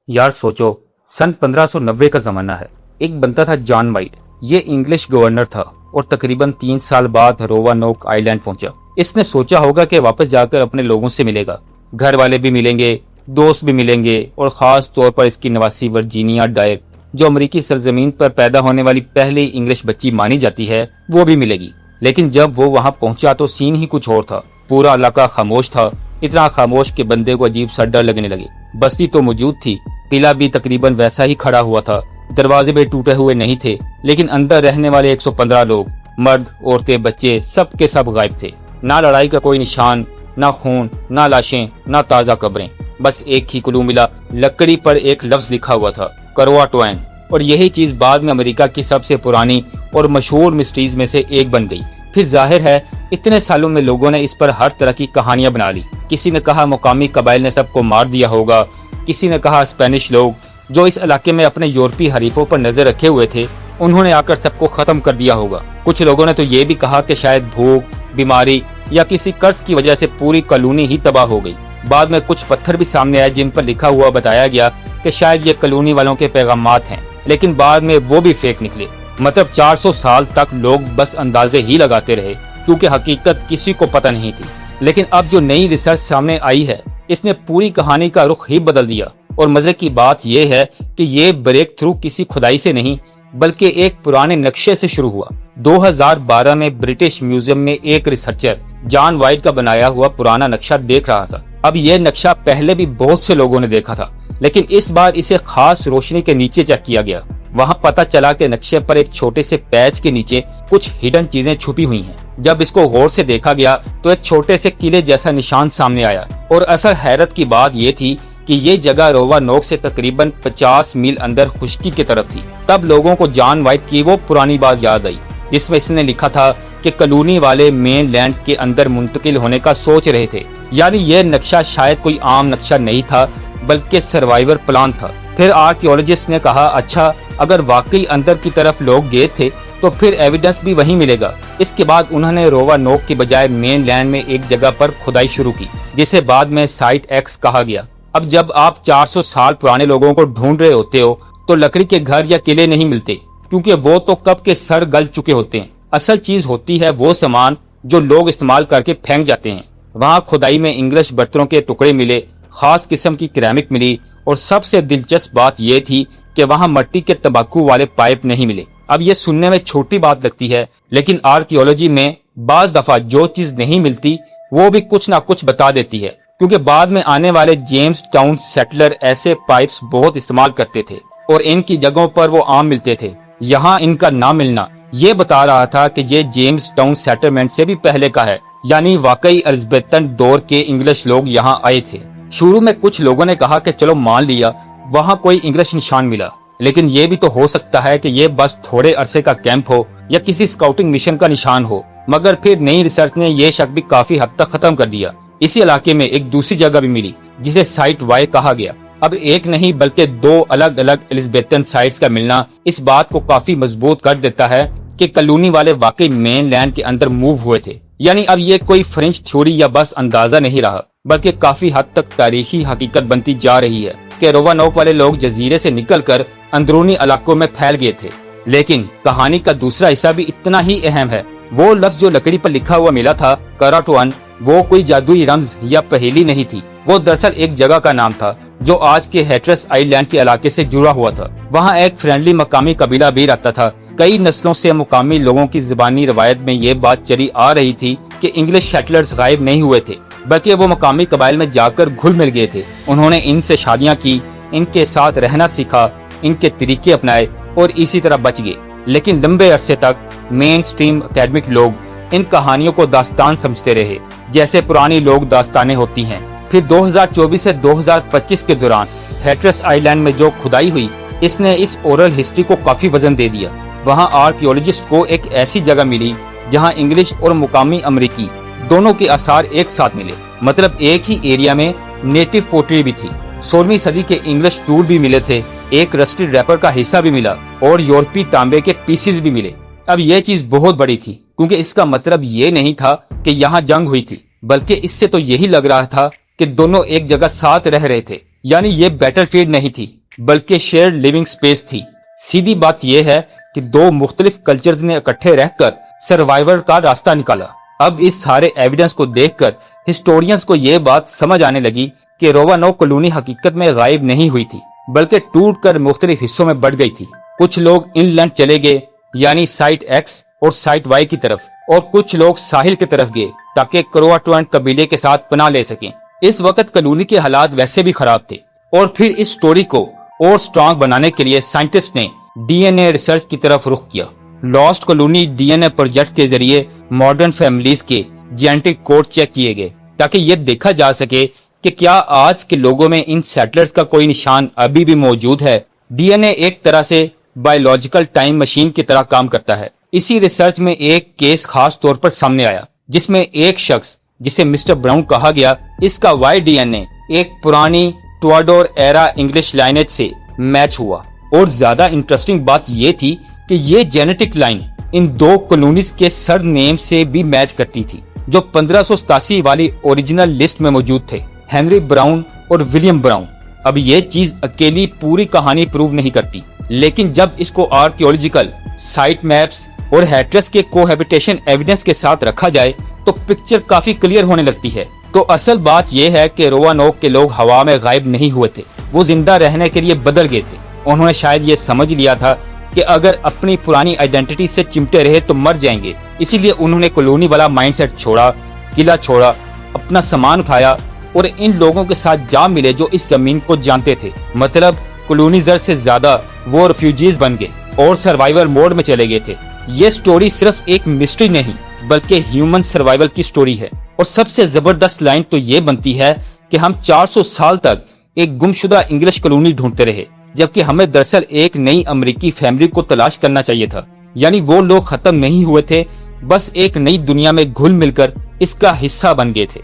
यार सोचो, सन 1590 का जमाना है। एक बनता था जॉन वाइट। ये इंग्लिश गवर्नर था और तकरीबन 3 साल बाद रोवानोक आइलैंड पहुंचा। इसने सोचा होगा कि वापस जाकर अपने लोगों से मिलेगा, घर वाले भी मिलेंगे, दोस्त भी मिलेंगे और खास तौर पर इसकी नवासी वर्जीनिया डायर, जो अमेरिकी सरजमीन पर पैदा होने वाली पहली इंग्लिश बच्ची मानी जाती है, वो भी मिलेगी। लेकिन जब वो वहां पहुंचा तो सीन ही कुछ और था। पूरा इलाका खामोश था, इतना खामोश कि बंदे को अजीब सा डर लगने लगे। बस्ती तो मौजूद थी, किला भी तकरीबन वैसा ही खड़ा हुआ था, दरवाजे भी टूटे हुए नहीं थे, लेकिन अंदर रहने वाले 115 लोग, मर्द, औरतें, बच्चे, सब के सब गायब थे। ना लड़ाई का कोई निशान, ना खून, ना लाशें, ना ताज़ा कब्रें। बस एक ही क्लू मिला, लकड़ी पर एक लफ्ज लिखा हुआ था, करवाटोइन। और यही चीज बाद में अमेरिका की सबसे पुरानी और मशहूर मिस्ट्रीज में से एक बन गई। फिर जाहिर है इतने सालों में लोगों ने इस पर हर तरह की कहानियां बना ली। किसी ने कहा मुकामी कबाइल ने सबको मार दिया होगा, किसी ने कहा स्पेनिश लोग जो इस इलाके में अपने यूरोपीय हरीफों पर नजर रखे हुए थे, उन्होंने आकर सबको खत्म कर दिया होगा। कुछ लोगों ने तो ये भी कहा कि शायद भूख, बीमारी या किसी कर्ज की वजह से पूरी कॉलोनी ही तबाह हो गई। बाद में कुछ पत्थर भी सामने आए जिन पर लिखा हुआ बताया गया कि शायद ये कॉलोनी वालों के पैगामात हैं, लेकिन बाद में वो भी फेक निकले। मतलब 400 साल तक लोग बस अंदाजे ही लगाते रहे, क्योंकि हकीकत किसी को पता नहीं थी। लेकिन अब जो नई रिसर्च सामने आई है, इसने पूरी कहानी का रुख ही बदल दिया। और मजे की बात यह है कि ये ब्रेक थ्रू किसी खुदाई से नहीं, बल्कि एक पुराने नक्शे से शुरू हुआ। 2012 में ब्रिटिश म्यूजियम में एक रिसर्चर जॉन वाइट का बनाया हुआ पुराना नक्शा देख रहा था। अब यह नक्शा पहले भी बहुत से लोगों ने देखा था, लेकिन इस बार इसे खास रोशनी के नीचे चेक किया गया। वहां पता चला कि नक्शे पर एक छोटे से पैच के नीचे कुछ हिडन चीजें छुपी हुई हैं। जब इसको गौर से देखा गया तो एक छोटे से किले जैसा निशान सामने आया। और असल हैरत की बात यह थी कि ये जगह रोवानोक से तकरीबन 50 मील अंदर खुश्की की तरफ थी। तब लोगों को जॉन वाइट की वो पुरानी बात याद आई, जिसमें इसने लिखा था कि कॉलोनी वाले मेन लैंड के अंदर मुंतकिल होने का सोच रहे थे। यानी यह नक्शा शायद कोई आम नक्शा नहीं था, बल्कि सर्वाइवर प्लान था। फिर आर्कियोलॉजिस्ट ने कहा, अच्छा, अगर वाकई अंदर की तरफ लोग गए थे तो फिर एविडेंस भी वहीं मिलेगा। इसके बाद उन्होंने रोवानोक की बजाय मेन लैंड में एक जगह पर खुदाई शुरू की, जिसे बाद में साइट एक्स कहा गया। अब जब आप 400 साल पुराने लोगों को ढूंढ रहे होते हो तो लकड़ी के घर या किले नहीं मिलते, क्योंकि वो तो कब के सड़ गल चुके होते हैं। असल चीज होती है वो सामान जो लोग इस्तेमाल करके फेंक जाते हैं। वहाँ खुदाई में इंग्लिश बर्तनों के टुकड़े मिले, खास किस्म की केरामिक मिली, और सबसे दिलचस्प बात यह थी कि वहाँ मिट्टी के तंबाकू वाले पाइप नहीं मिले। अब ये सुनने में छोटी बात लगती है, लेकिन आर्कियोलॉजी में बाज दफा जो चीज नहीं मिलती वो भी कुछ ना कुछ बता देती है, क्योंकि बाद में आने वाले जेम्स टाउन सेटलर ऐसे पाइप्स बहुत इस्तेमाल करते थे और इनकी जगहों पर वो आम मिलते थे। यहाँ इनका ना मिलना ये बता रहा था कि ये जेम्स टाउन सेटलमेंट से भी पहले का है, यानी वाकई एलिज़ाबेथन दौर के इंग्लिश लोग यहाँ आए थे। शुरू में कुछ लोगों ने कहा कि चलो मान लिया वहाँ कोई इंग्लिश निशान मिला, लेकिन ये भी तो हो सकता है कि ये बस थोड़े अरसे का कैंप हो या किसी स्काउटिंग मिशन का निशान हो। मगर फिर नई रिसर्च ने ये शक भी काफी हद तक खत्म कर दिया। इसी इलाके में एक दूसरी जगह भी मिली जिसे साइट वाई कहा गया। अब एक नहीं बल्कि 2 अलग अलग एलिज़ाबेथन साइट्स का मिलना इस बात को काफी मजबूत कर देता है कि कॉलोनी वाले वाकई मेन लैंड के अंदर मूव हुए थे। यानी अब ये कोई फ्रेंच थ्योरी या बस अंदाजा नहीं रहा, बल्कि काफी हद तक तारीखी हकीकत बनती जा रही है कि रोवानोक वाले लोग जजीरे से निकलकर अंदरूनी इलाकों में फैल गए थे। लेकिन कहानी का दूसरा हिस्सा भी इतना ही अहम है। वो लफ्ज जो लकड़ी पर लिखा हुआ मिला था, कराटोन, वो कोई जादुई रमज या पहेली नहीं थी। वो दरअसल एक जगह का नाम था जो आज के हैट्रस आइलैंड के इलाके से जुड़ा हुआ था। वहाँ एक फ्रेंडली मकामी कबीला भी रहता था। कई नस्लों से मुकामी लोगों की ज़बानी रवायत में ये बात चली आ रही थी कि इंग्लिश सेटलर्स गायब नहीं हुए थे, बल्कि वो मुकामी कबाइल में जाकर घुल मिल गए थे। उन्होंने इनसे शादियां की, इनके साथ रहना सीखा, इनके तरीके अपनाए और इसी तरह बच गए। लेकिन लंबे अरसे तक मेन स्ट्रीम एकेडमिक लोग इन कहानियों को दास्तान समझते रहे, जैसे पुरानी लोग दास्तानें होती हैं। फिर 2024 से 2025 के दौरान हैट्रस आइलैंड में जो खुदाई हुई, इसने इस ओरल हिस्ट्री को काफी वजन दे दिया। वहाँ आर्कियोलॉजिस्ट को एक ऐसी जगह मिली जहाँ इंग्लिश और मुकामी अमेरिकी दोनों के आसार एक साथ मिले। मतलब एक ही एरिया में नेटिव पोट्री भी थी, 16वीं सदी के इंग्लिश टूल भी मिले थे, एक रस्टेड रैपर का हिस्सा भी मिला और यूरोपीय तांबे के पीसेस भी मिले। अब ये चीज बहुत बड़ी थी, क्योंकि इसका मतलब ये नहीं था कि यहाँ जंग हुई थी, बल्कि इससे तो यही लग रहा था कि दोनों एक जगह साथ रह रहे थे। यानी ये बैटलफील्ड नहीं थी, बल्कि शेयर्ड लिविंग स्पेस थी। सीधी बात यह है कि दो मुख्तलिफ कल्चर्स ने इकट्ठे रहकर सर्वाइवल का रास्ता निकाला। अब इस सारे एविडेंस को देखकर हिस्टोरियंस को यह बात समझ आने लगी कि रोवानोक कॉलोनी हकीकत में गायब नहीं हुई थी, बल्कि टूटकर मुख्तलिफ हिस्सों में बढ़ गई थी। कुछ लोग इनलैंड चले गए, यानी साइट एक्स और साइट वाई की तरफ, और कुछ लोग साहिल की तरफ गए ताकि क्रोआटोएंट कबीले के साथ पनाह ले सकें। इस वक्त कॉलोनी के हालात वैसे भी खराब थे, और फिर इस स्टोरी को और स्ट्रांग बनाने के लिए साइंटिस्ट ने डीएनए रिसर्च की तरफ रुख किया। लॉस्ट कॉलोनी डीएनए प्रोजेक्ट के जरिए मॉडर्न फैमिलीज के जेनेटिक कोड चेक किए गए ताकि ये देखा जा सके कि क्या आज के लोगों में इन सेटलर्स का कोई निशान अभी भी मौजूद है। डीएनए एक तरह से बायोलॉजिकल टाइम मशीन की तरह काम करता है। इसी रिसर्च में एक केस खास तौर पर सामने आया जिसमें एक शख्स जिसे मिस्टर ब्राउन कहा गया, इसका वाई डीएनए एक पुरानी ट्यूडोर एरा इंग्लिश लाइनेज से मैच हुआ। और ज्यादा इंटरेस्टिंग बात यह थी कि ये जेनेटिक लाइन इन दो कॉलोनीज के सर नेम से भी मैच करती थी जो 1587 वाली ओरिजिनल लिस्ट में मौजूद थे, हेनरी ब्राउन और विलियम ब्राउन। अब ये चीज अकेली पूरी कहानी प्रूव नहीं करती, लेकिन जब इसको आर्कियोलॉजिकल साइट मैप्स और हैट्रेस के कोहैबिटेशन एविडेंस के साथ रखा जाए तो पिक्चर काफी क्लियर होने लगती है। तो असल बात यह है कि रोवानोक के लोग हवा में गायब नहीं हुए थे, वो जिंदा रहने के लिए बदल गए थे। उन्होंने शायद ये समझ लिया था कि अगर अपनी पुरानी आइडेंटिटी से चिमटे रहे तो मर जाएंगे, इसीलिए उन्होंने कॉलोनी वाला माइंडसेट छोड़ा, किला छोड़ा, अपना सामान उठाया और इन लोगों के साथ जा मिले जो इस जमीन को जानते थे। मतलब कॉलोनीजर से ज्यादा वो रिफ्यूजीज बन गए और सर्वाइवल मोड में चले गए थे। ये स्टोरी सिर्फ एक मिस्ट्री नहीं बल्कि ह्यूमन सर्वाइवल की स्टोरी है। और सबसे जबरदस्त लाइन तो ये बनती है कि हम 400 साल तक एक गुमशुदा इंग्लिश कॉलोनी ढूंढते रहे, जबकि हमें दरअसल एक नई अमेरिकी फैमिली को तलाश करना चाहिए था। यानी वो लोग खत्म नहीं हुए थे, बस एक नई दुनिया में घुल मिलकर इसका हिस्सा बन गए थे।